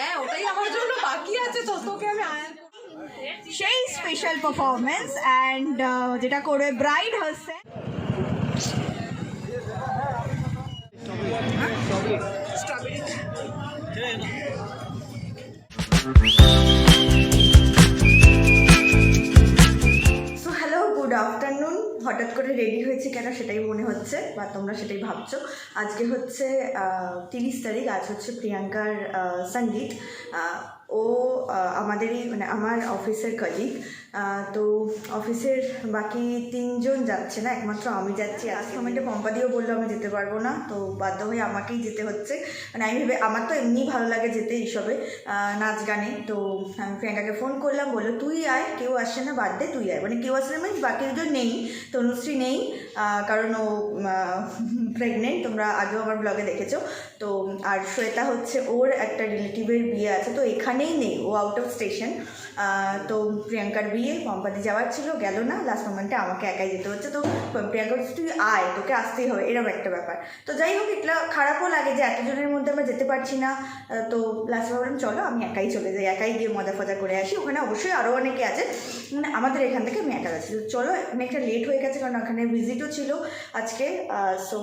হ্যাঁ ওটাই আমার জন্য বাকি আছে, তো তোকে আমি সেই স্পেশাল পারফরমেন্স অ্যান্ড যেটা করে ব্রাইড হচ্ছে। So hello, good afternoon. হঠাৎ করে রেডি হয়েছে কেন সেটাই মনে হচ্ছে, বা তোমরা সেটাই ভাবছো। আজকে হচ্ছে 30 তারিখ, আজ হচ্ছে প্রিয়াঙ্কার সঙ্গীত। ও আমাদেরই মানে আমার অফিসের কলিগ। তো অফিসের বাকি 3 জন যাচ্ছে না, একমাত্র আমি যাচ্ছি। আজকে মোমেন্টে পম্পাদিও বললো আমি যেতে পারবো না, তো বাধ্য হয়ে আমাকেই যেতে হচ্ছে। মানে আমি ভেবে, আমার তো এমনি ভালো লাগে যেতে এইসবে নাচ গানে। তো আমি প্রিয়াঙ্কাকে ফোন করলাম, বললো তুই আয়, কেউ আসছে না, বাদ দে তুই আয়। মানে কেউ আসছে না মানে বাকি 2জন নেই, তনুশ্রী নেই, কারণ ও প্রেগনেন্ট, তোমরা আগেও আমার ব্লগে দেখেছো। তো আর শ্বেতা হচ্ছে ওর একটা রিলেটিভের বিয়ে আছে, তো এখানেই নেই, ও আউট অফ স্টেশন। তো প্রিয়াঙ্কার বিয়ে, পম্পাদি যাওয়ার ছিল, গেল না, লাস্ট মোমেন্টে আমাকে একাই যেতে হচ্ছে। তো প্রিয়াঙ্কা বলছে তুই আয়, তোকে আসতেই হবে, এরকম একটা ব্যাপার। তো যাই হোক, এটা খারাপও লাগে যে এতজনের মধ্যে আমরা যেতে পারছি না। তো লাস্টে ভাবলাম চলো আমি একাই চলে যাই, একাই গিয়ে মজা ফজা করে আসি। ওখানে অবশ্যই আরও অনেকে আছে, মানে আমাদের এখান থেকে আমি একা যাচ্ছি। চলো, অনেকটা লেট হয়ে গেছে কারণ ওখানে ভিজিটও ছিল আজকে। সো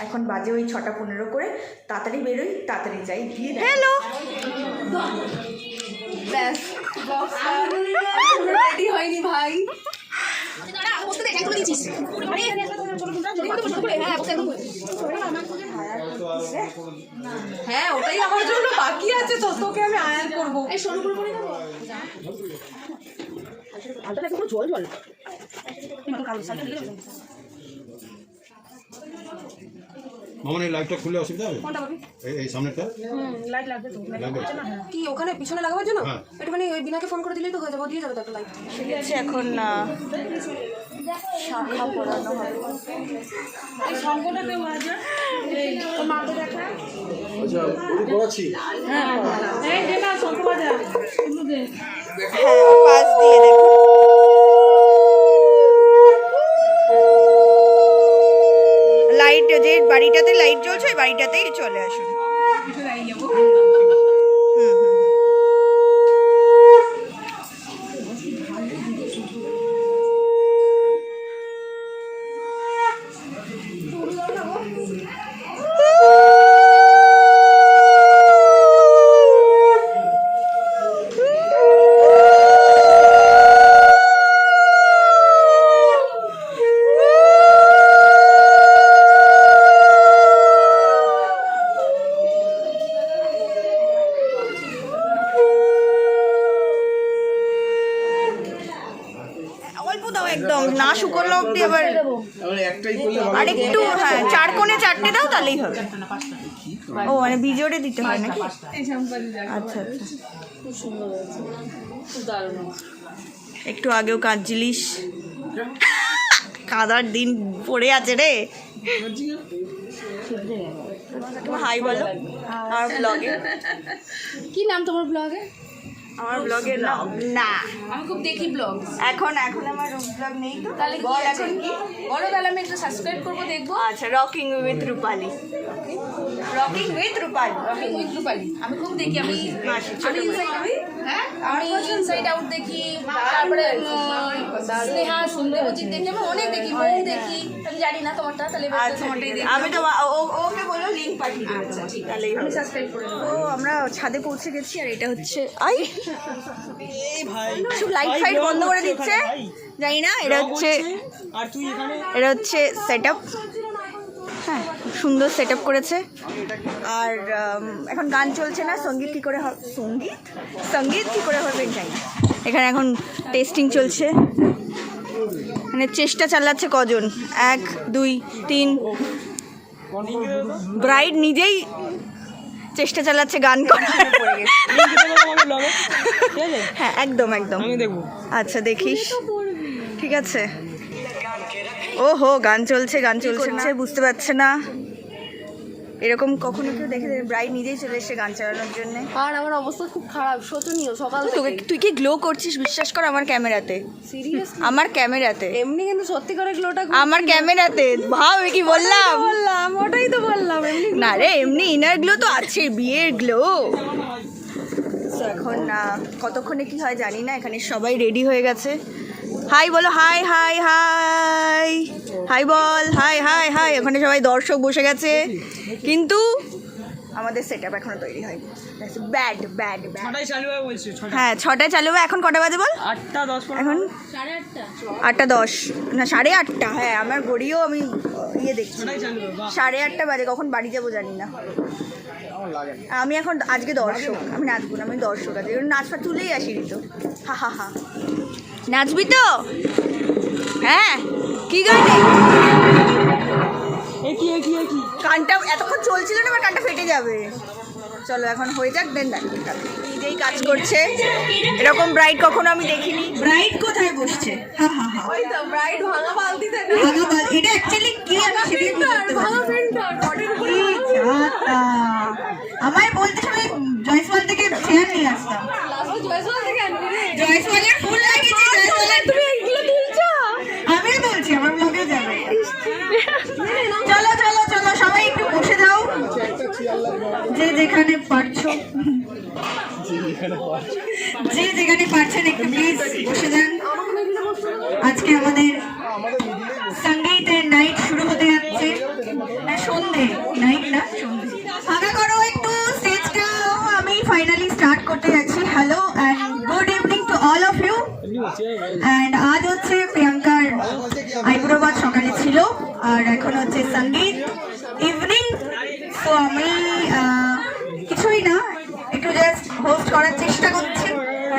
এখন বাজে ওই 6:15 করে, তাড়াতাড়ি বেরোই, তাড়াতাড়ি যাই, গিয়ে হ্যালো ব্যাস রেডি হয়নি ভাই। হ্যাঁ ওটাই আমার জন্য বাকি আছে, তো তোকে আমি আয়ার করবো। জল জল মামন এই লাইটটা খুলে অসুবিধা হবে? এই সামনেটা লাইট লাগবে তো, কি ওখানে পিছনে লাগাবার জন্য একটুখানি ওই বিনাকে ফোন করে দিলেই তো হয়ে যাবে, দিয়ে যাবে তো একটা লাইট। ঠিক আছে, এখন শাখা পড়ানো হবে। এই সম্পূর্ণটা বাজা এই তো মাকে দেখা। আচ্ছা ওই পড়াচ্ছি। হ্যাঁ এই যে না শঙ্খ বাজা এগুলো দে। হ্যাঁ পাশ দিয়ে দেখুন। লাইট, যে বাড়িটাতে লাইট জ্বলছে ওই বাড়িটাতেই চলে আসুন। একদম না শুকনো অব্দি, আবার আর একটু, হ্যাঁ 4 কোণে 4টে দাও তাহলেই হবে। ও মানে বিজোড়ে দিতে হয় নাকি? আচ্ছা আচ্ছা, একটু আগেও কাঁদছিলিস, কাদার দিন পড়ে আছে রে। তোমার হাই বলো আমার ব্লগে। কি নাম তোমার ব্লগে? আমার ব্লগের নাম না, আমি খুব দেখি ব্লগ। এখন আমার ব্লগ নেই তো, তাহলে বল এখন কি বলো, তাহলে আমি একটু সাবস্ক্রাইব করবো, দেখবো। আচ্ছা, rocking with Rupali, rocking with Rupali, rocking with Rupali আমি খুব দেখি। আমি আমি ইনসাইড আউট দেখি, তারপরে স্নেহা সুন্দরজিৎ দেখি, আমি অনেক দেখি, মৌ দেখি। আমি জানি না তোমারটা, তাহলে আমি তো ওকে বলো লিঙ্ক পাঠিয়ে দেবো। আচ্ছা ঠিক আছে, তাহলে আমি সাবস্ক্রাইব করে দেবো। তো আমরা ছাদে পৌঁছে গেছি, আর এটা হচ্ছে আই সব লাইট ফাইট বন্ধ করে দিচ্ছে, জানি না। এটা হচ্ছে সেট আপ, হ্যাঁ সুন্দর সেট আপ করেছে। আর এখন গান চলছে না, সঙ্গীত কী করে হবে, সঙ্গীত কী করে হবে জানি না। এখানে এখন টেস্টিং চলছে, মানে চেষ্টা চালাচ্ছে কজন, 1 2 3। ব্রাইড নিজেই চেষ্টা চালাচ্ছে গান করার। হ্যাঁ একদম একদম, আচ্ছা দেখিস, ঠিক আছে। ওহো গান চলছে না, বুঝতে পারছে না। এরকম কখনো কেউ দেখে ব্রাইড নিজেই চলে এসে গান চালানোর জন্য। আর আমার অবস্থা খুব খারাপ, শোচনীয়। সকাল থেকে তুই কি গ্লো করছিস বিশ্বাস কর, আমার ক্যামেরাতে, সিরিয়াসলি আমার ক্যামেরাতে, এমনি কিন্তু সত্যি করে গ্লোটা আমার ক্যামেরাতে, ভাব কি ওটাই তো বললাম। এমনি না রে, এমনি ইনার গ্লো তো আছে, বিয়ের গ্লো। এখন কতক্ষণে কি হয় জানি না, এখানে সবাই রেডি হয়ে গেছে। হাই বলো, হাই হাই হাই হাই বল, হাই হাই হাই। ওখানে সবাই দর্শক বসে গেছে, কিন্তু আমাদের সেট আপ এখনো তৈরি হয়নি। Bad bad bad. হ্যাঁ 6টায় চালু হবে। এখন কটা বাজে বল? 8:10। এখন 8:10 না 8:30। হ্যাঁ আমার ঘড়িও আমি ইয়ে দেখছি 8:30 বাজে। কখন বাড়ি যাবো জানি না। আমি এখন আজকে দর্শক, আমি নাচবো না, আমি দর্শক আজকে নাচটা তুলেই আসিনি তো। হা হা হা। নাচবি তো? হ্যাঁ কি গানে? গানটা এতক্ষণ চলছিল না, আমার গানটা ফেটে যাবে। চলো এখন হয়ে যাক, দেন নিজেই কাজ করছে। এরকম ব্রাইড কখনো আমি দেখিনি। ব্রাইড কোথায় বসছে? হা হা হা। ওই তো ব্রাইড ভাঙা বালতিতে না। ভাঙা বালতি এটা অ্যাকচুয়ালি কি আমি সেটাই বুঝতে পারছি না। আমায় বলতে সবাই জয়সওয়াল থেকে চেয়ার নিয়ে আসতাম। জয়সওয়ালের ফুল লাগিয়েছি। জয়সওয়ালের তুমি এগুলো তুলছো? আমিও তুলছি, আমার ব্লগে যাবে। চলো চলো চলো সবাই একটু বসে যাও, যে যেখানে পারছো, যে যেখানে পারছেন একটু প্লিজ বসে যান। আজকে আমাদের সঙ্গীতের নাইট শুরু হতে যাচ্ছে। না সন্ধে, নাইট না সন্ধে। ফাঁকা করো একটু স্টেজটা, আমি ফাইনালি স্টার্ট করতে যাচ্ছি। Hello and good evening to all of you. And আজ হচ্ছে প্রিয়াঙ্কার আইবুড়োবাদ সকালে ছিল, আর এখন হচ্ছে সঙ্গীত ইভিনিং। তো আমি কিছুই না, একটু জাস্ট হোস্ট করার চেষ্টা করছি,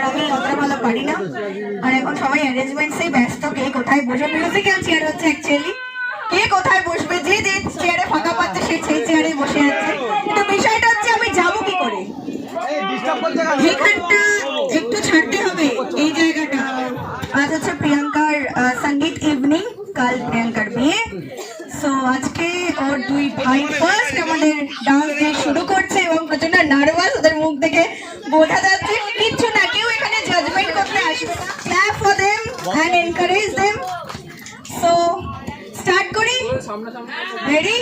আমি অতটা ভালো পারি না। আর এখন সবাই অ্যারেঞ্জমেন্টসেই ব্যস্ত, কে কোথায় বসে। মিউজিক্যাল চেয়ার হচ্ছে অ্যাকচুয়ালি, কে কোথায় বসবে, যে যে চেয়ারে ফাঁকা পাচ্ছে সে সেই চেয়ারে বসে আছে। কিন্তু বিষয়টা হচ্ছে আমি যাবো কি করে, এখানটা একটু ছাড়তে হবে এই জায়গাটা। আজ হচ্ছে প্রিয়াঙ্কার সঙ্গীত ইভিনিং, কাল প্রিয়াঙ্কার বিয়ে। সো আজকে ওর দুই ভাই ফার্স্ট আমাদের ডান্স দিয়ে শুরু করছে এবং প্রচন্ড নার্ভাস, ওদের মুখ থেকে বোঝা যাচ্ছে। কিচ্ছু না, কেউ এখানে জাজমেন্ট করতে আসবে না। Clap for them and encourage them. So start করি। রেডি?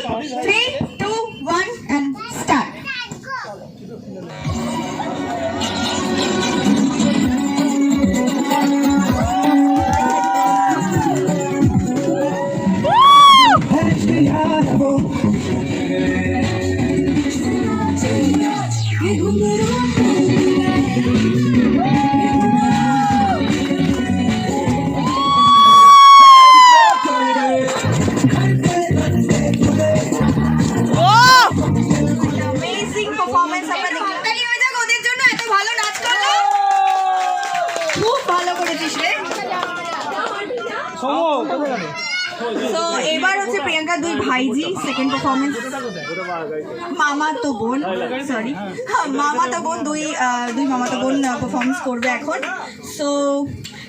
3, 2, 1 and start. তো এবার হচ্ছে প্রিয়াঙ্কা দুই ভাইজি সেকেন্ড পারফরমেন্স। মামা তো বোন, সরি মামা তো বোন, দুই মামা তো বোন পারফরমেন্স করবে এখন। সো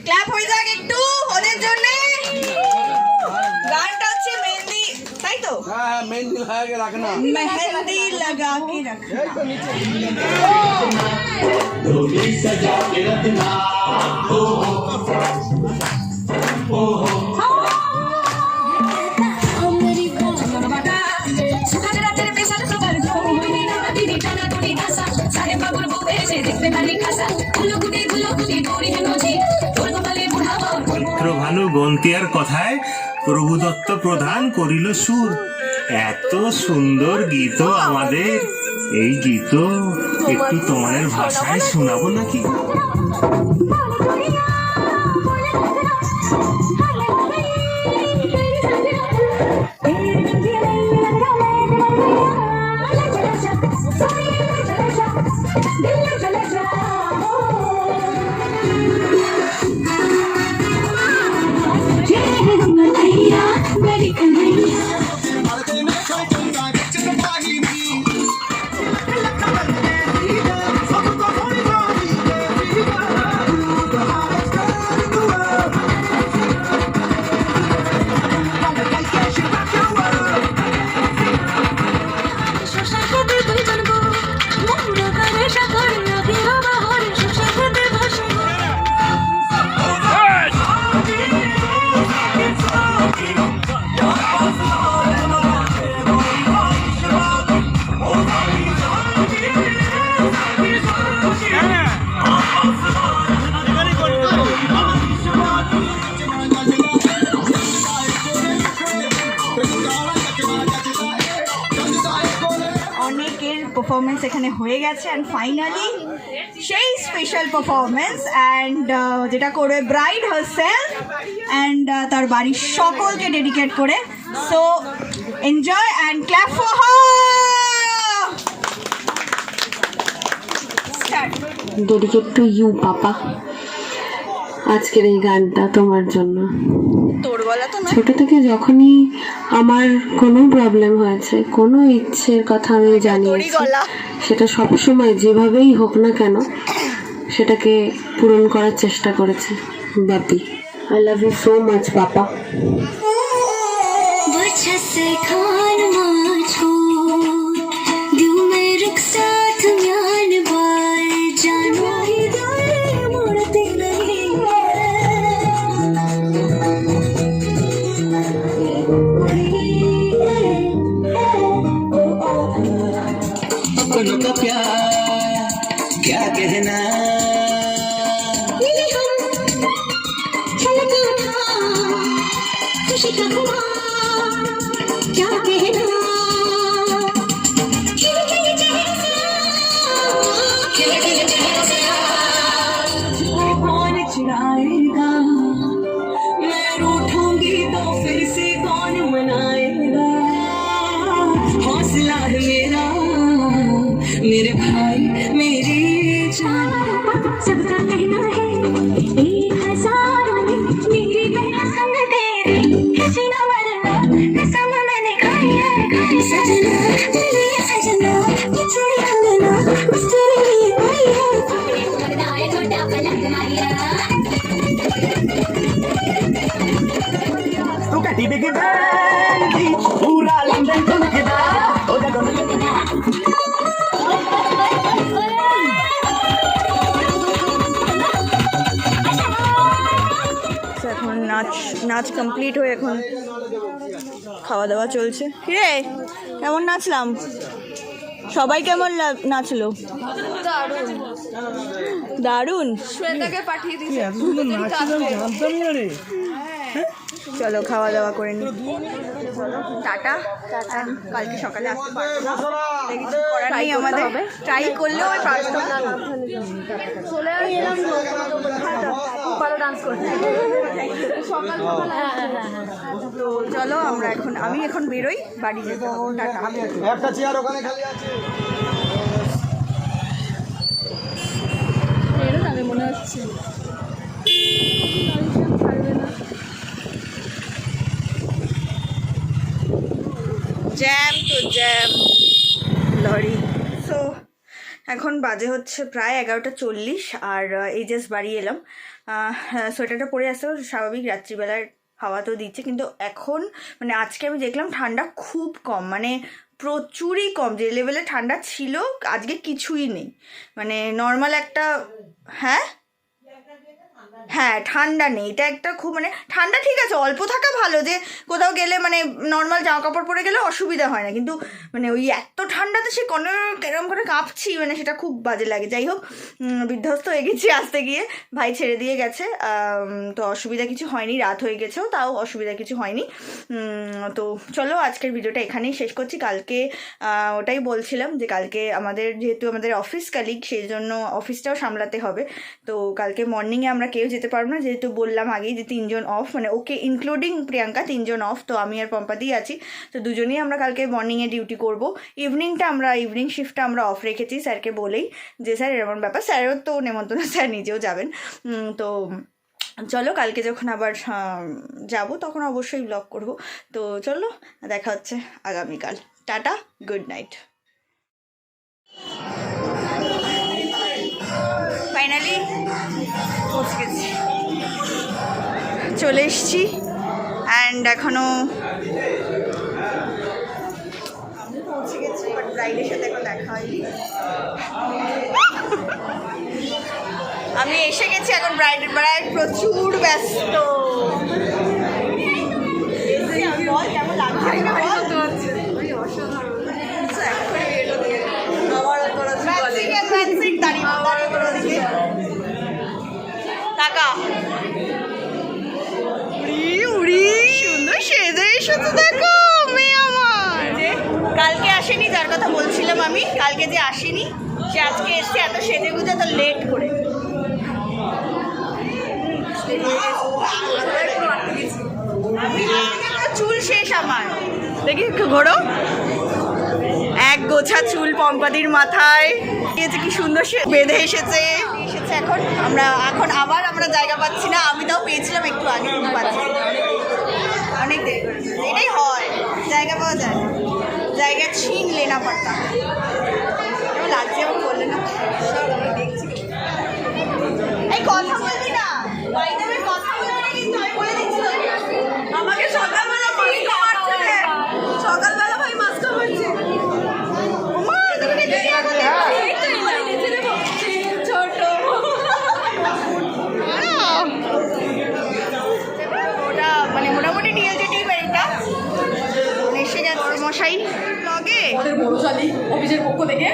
ক্ল্যাপ হয়ে যাক একটু ওদের জন্য। গানটা হচ্ছে মেহেন্দি, তাই তো? হ্যাঁ মেহেন্দি লাগা কে রাখনা, মেহেন্দি লাগা কে রাখনা। डोली सजा के रखना ओ हो ভানু গন্তিয়ার কথায় প্রভু দত্ত প্রধান করিল সুর। এত সুন্দর গীত আমাদের, এই গীত একটু তোমাদের ভাষায় শোনাবো নাকি? শশা খেতে তুই জানবো মোরা করে সাগর পারফরমেন্স এখানে হয়ে গেছে অ্যান্ড ফাইনালি সেই স্পেশাল পারফরমেন্স অ্যান্ড যেটা করবে ব্রাইড হারসেলফ অ্যান্ড তার বাড়ির সকলকে ডেডিকেট করে। So enjoy and clap for her. Start. Dedicate to you papa. আজকের এই গানটা তোমার জন্য। তোর গলা তো না। ছোট থেকে যখনই আমার কোনো প্রবলেম হয়েছে, কোনো ইচ্ছের কথা আমি জানিয়েছি, সেটা সবসময় যেভাবেই হোক না কেন সেটাকে পূরণ করার চেষ্টা করেছি। ব্যাপী, I love you so much papa. का प्यार क्या कहना, खुशी का क्या कहना, कौन चिढ़ाएगा, मैं रूठूंगी तो फिर से कौन मनाएगा, हौसला है मेरा मेरे भाई मेरी जान, सबका कहना है 1000 में मेरी पहचान तेरी हसीना वरना कसम मैंने खाई है सजना तेरी सजना ये चूड़ी कंगना बस तेरे लिए आई है लगदाए छोटा पलंग मारिया तू कटी बिग बैन थी पूरा लंदन ठुमकदा ओ जगह এখন নাচ কমপ্লিট হয়ে এখন খাওয়া দাওয়া চলছে। কিরে কেমন নাচলাম? সবাই কেমন নাচলো? দারুণ। শ্বেতাকে পাঠিয়ে দিয়েছে। চলো খাওয়া দাওয়া করে নি। টাটা। কালকে সকালে আসতে পারবো না, কিছু করার নেই আমাদের। ট্রাই করলেও পারবো না। চলে এলাম ভালো ডান্স করতে। তো চলো আমি এখন বেরোই, বাড়ি যেতে হবে। টাটা। একটা চেয়ার ওখানে খালি আছে। মনে হচ্ছে জ্যাম তো জ্যাম লরি। সো এখন বাজে হচ্ছে প্রায় 11:40 আর এই জাস্ট বাড়ি এলাম। সোয়েটারটা পরে আসতে স্বাভাবিক, রাত্রিবেলার হাওয়া তো দিচ্ছে, কিন্তু এখন মানে আজকে আমি দেখলাম ঠান্ডা খুব কম, মানে প্রচুরই কম। যে লেভেলে ঠান্ডা ছিল আজকে কিছুই নেই, মানে নর্মাল একটা। হ্যাঁ ঠান্ডা নেই, এটা একটা খুব মানে ঠান্ডা ঠিক আছে, অল্প থাকা ভালো, যে কোথাও গেলে মানে নর্মাল জামা কাপড় পরে গেলে অসুবিধা হয় না, কিন্তু মানে ওই এত ঠান্ডাতে সে কেরম করে কাঁপছি, মানে সেটা খুব বাজে লাগে। যাই হোক, বিধ্বস্ত হয়ে গেছি আসতে গিয়ে, ভাই ছেড়ে দিয়ে গেছে, তো অসুবিধা কিছু হয়নি, রাত হয়ে গেছেও তাও অসুবিধা কিছু হয়নি। তো চলো আজকের ভিডিওটা এখানেই শেষ করছি। কালকে ওটাই বলছিলাম যে কালকে যেহেতু আমাদের অফিস কালিগ, সেই জন্য অফিসটাও সামলাতে হবে। তো কালকে মর্নিংয়ে আমরা কেউ যেতে পারবো না, যেহেতু বললাম আগেই যে 3 জন অফ, মানে ওকে ইনক্লুডিং প্রিয়াঙ্কা 3 জন অফ, তো আমি আর পম্পাদি আছি। তো দুজনেই আমরা কালকে মর্নিংয়ে ডিউটি করব। ইভিনিং শিফটটা আমরা অফ রেখেছি স্যারকে বলেই যে স্যার এরকম ব্যাপার, স্যারেও তো নেমন্তন্ন, স্যার নিজেও যাবেন। তো চলো কালকে যখন আবার যাব তখন অবশ্যই ব্লগ করব। তো চলো দেখা হচ্ছে আগামীকাল। Tata, good night. ফাইনালি পৌঁছে গেছি, চলে এসছি অ্যান্ড এখনও আমি পৌঁছে গেছি, বাট ব্রাইডের সাথে এখন দেখা হয়নি। আমি এসে গেছি, এখন ব্রাইড প্রচুর ব্যস্ত। কেমন লাগছে? টাকা উড়ি সুন্দর সেজে এসেছে, দেখো মেয়ে আমার। কালকে আসেনি, যার কথা বলছিলাম আমি কালকে যে আসেনি, সে আজকে এসছে এত সেজে গুজে এত লেট করে। চুল শেষ আমার, দেখি ঘোরো, এক গোছা চুল পম্পাদির মাথায় কি সুন্দর সে বেঁধে এসেছে। এখন আবার আমরা জায়গা পাচ্ছি না, আমি তাও পেয়েছিলাম একটু আগে, কিন্তু পাচ্ছি না। অনেক দেরি করেছে, এটাই হয়, জায়গা পাওয়া যায় না, জায়গা ছিন লেনা পারতাম লাগছে। আমার বললে না দেখছি এই কথা বলবি না, বাড়িতে আমি কথা বলবো না, কিন্তু আমি বলে দিচ্ছি আমাকে সকালবেলা ভাই মাস্কা মারছে। ওটা মানে মোটামুটি নিয়ে যেতেই পারি, এটা এসে গেছে মশাই ব্লগে অফিসের পক্ষ থেকে।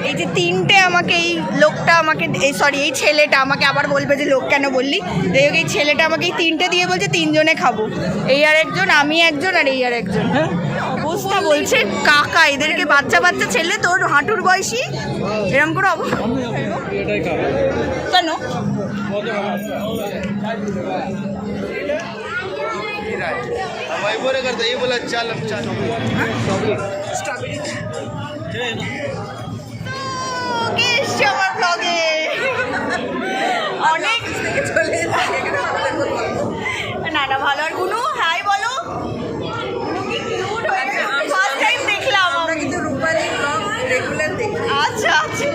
এই যে তিনটে আমাকে, এই লোকটা আমাকে, এই ছেলেটা আমাকে আবার বলবে যে লোক কেন বললি, দেখো এই ছেলেটা আমাকে এই তিনটে দিয়ে বলছে তিনজনে খাবো, এই আর একজন, আমি একজন, আর এই আর একজন। অবস্থা বলছে কাকা, এদেরকে বাচ্চা বাচ্চা ছেলে তোর হাঁটুর বয়সী, এরকম করে অবস্থা কেন? भाई बोले करता ये बोला चल আমার ব্লগে অনেক চলে না ভালো। আর গুনু হাই বলো, ফার্স্ট টাইম দেখলাম আমরা, কিন্তু রূপালী ব্লগ রেগুলার দেখি। আচ্ছা আচ্ছা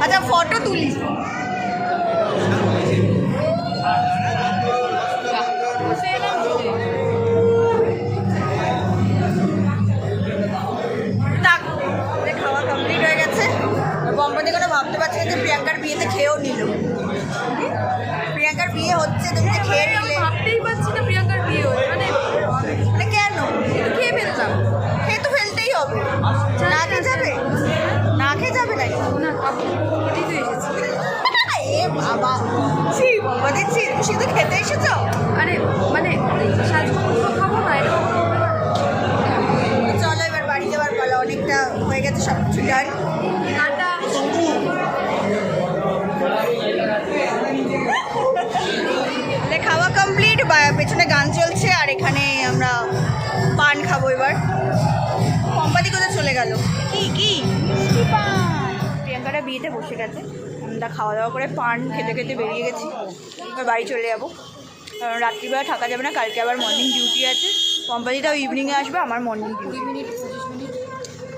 আচ্ছা, ফটো তুলি। খাওয়া কমপ্লিট হয়ে গেছে, বম্পাদি কোনো ভাবতে পারছি না যে প্রিয়াঙ্কার বিয়েতে খেয়েও নিল। প্রিয়াঙ্কার বিয়ে হচ্ছে, তুমি যে খেয়ে নিলে। ভাবতেই পারছি না প্রিয়াঙ্কার বিয়ে হয়ে, মানে কেন খেয়ে ফেললাম, খেয়ে তো ফেলতেই হবে, না খেয়ে যাবে, না খেয়ে যাবে নাকি? না খেতেই তো এসেছি। এ বাবা, ছি বম্পাদি, ছি তুমি শুধু খেতে এসেছো? আরে মানে সাজগোজ খাবো না, এটা কখনো হবে না। চলো এবার বাড়ি যাবার পালা, অনেকটা হয়ে গেছে সব কিছু ডান। খাওয়া কমপ্লিট, পেছনে গান চলছে, আর এখানে আমরা পান খাবো এবার। কোম্পানি কোথায় চলে গেল? কি কি প্রিয়াঙ্কাটা বিয়েতে বসে গেছে, আমরা খাওয়া দাওয়া করে পান খেতে খেতে বেরিয়ে গেছি, এবার বাড়ি চলে যাবো, কারণ রাত্রিবেলা থাকা যাবে না, কালকে আবার মর্নিং ডিউটি আছে। কোম্পানিটাও ইভিনিংয়ে আসবে, আমার মর্নিং ডিউটি।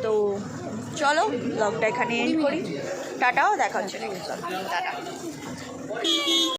তো চলো ব্লগটা এখানে এন্ড করি, টাটাও দেখা হচ্ছে, টাটা।